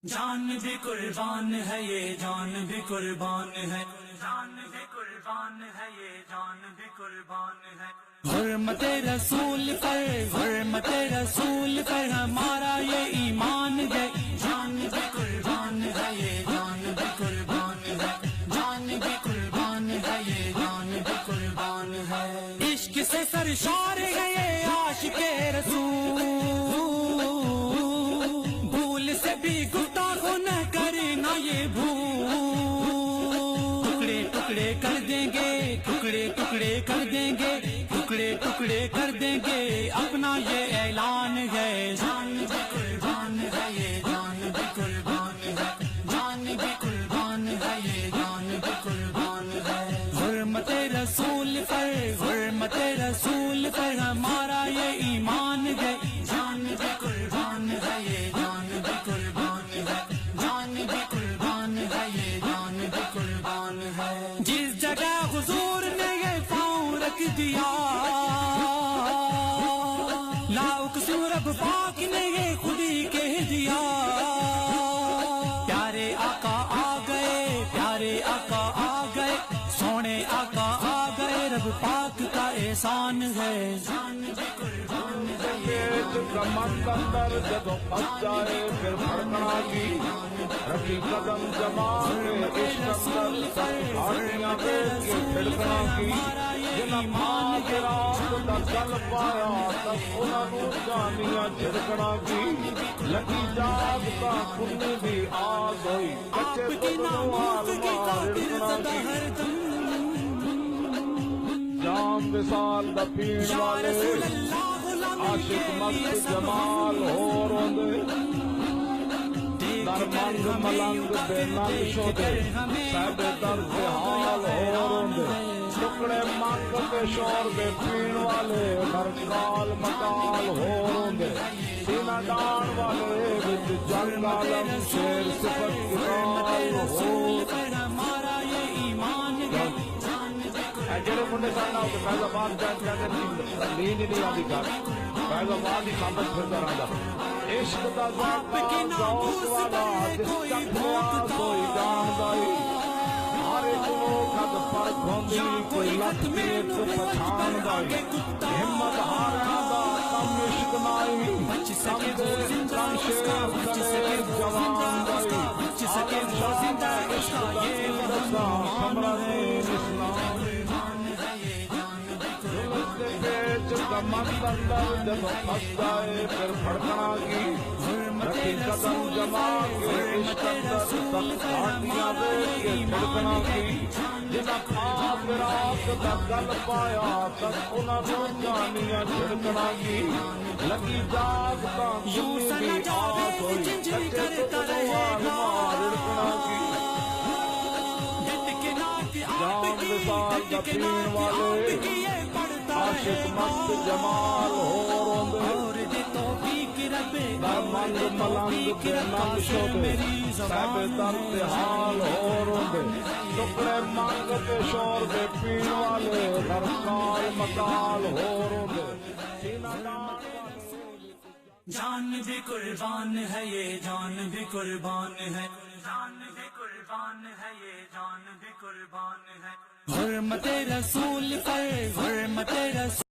جان بھی قربان ہے یہ جان بھی قربان ہے، جان بھی قربان ہے یہ جان بھی قربان ہے۔ حرمت رسول پر حرمت رسول پر ہمارا یہ ایمان ہے، جان بھی قربان ہے یہ جان بھی قربان ہے، جان بھی قربان ہے یہ جان بھی قربان ہے۔ عشق سے سرشار ہے یہ عاشق رسول، بھول سے بھی گفتگو نہ کرنا یہ بھول، ٹکڑے ٹکڑے کر دیں گے ٹکڑے ٹکڑے کر دیں گے ٹکڑے ٹکڑے کر دیں گے، اپنا یہ اعلان ہے، جان بھی قربان ہے یہ جان بھی قربان ہے، جان بھی قربان ہے یہ جان بھی قربان ہے۔ حرمت رسول پر حرمت رسول پر ہمارا یہ ایمان ہے، جان بھی قربان ہے یہ جان بھی قربان ہے، جان بھی قربان ہے یہ جان بھی قربان ہے۔ جس جگہ حضور نے یہ پاؤں رکھ دیا، لا اقسم رب پاک نے یہ خود ہی کہہ دیا، پیارے آقا آ گئے پیارے آقا آ گئے، سونے آقا آ گئے، رب پاک کا احسان ہے، جان بھی قربان ہے یہ کمند اندر جب پھنس جائے پھر بھڑکنا کی رکھی قدم جما کے عشق اندر سب ہاڑیاں بیٹھ کے پھڑکنا کی جنہ پاک رات دا چل پایا تب انہاں نوں جانیاں جھڑکنا کی لگی جاگ تا کنی بھی آگ ہوئی کچے بدنوں آلما رڑکنا کی جام وصال دا پین والے عاشق مست جمال ہو روندے درمند ملنگ بے ننگ شودے صاحب درد حال ہو روندے ٹکڑے منگ کے شور بے پین والے مرکال مکال ہو روندے سینہ ڈان والے وچ جنگ عالم شیر صفت کتال ہو جڑے منڈے کرنا ہو کہ فیض آباد جائیں کہتے نیند نہیں آدھی کر فیض آباد ہی کامت پھرتا رہا عشق دا ذاکہ ذوق والا جس چک نیاز ہوئی جان دائی ہارے کنو کھد فرق ہوندی کوئی لکھ میت پچھان دائی ہمت ہارا دا کم عشق نائی کم دے کم شیر کرے جوان دائی آدم شاہ دا عشق دا دستا سمرہ اسلام کمند اندر جب پھنس جائے پھر بھڑکنا کی رکھی قدم جما کے عشق اندر سب ہاڑیاں بیٹھ کے پھڑکنا کی جنہ خواب رات دا گل پایا تب انہاں نوں جانیاں جھڑکنا کی لگی جاگ تا کنی بھی آگ ہوئی کچے بدنوں آلما رڑکنا کی جام وصال دا پین والے عاشق مست جمال ہو روندے درمند ملنگ بے ننگ شودے صاحب درد حال ہو روندے ٹکڑے منگ کے شور بے پین والے مرکال مکال ہو روندے سینہ ڈان جان بھی قربان ہے یہ جان بھی قربان ہے، جان بھی قربان ہے یہ جان بھی قربان ہے۔ حرمت رسول پر حرمت رسول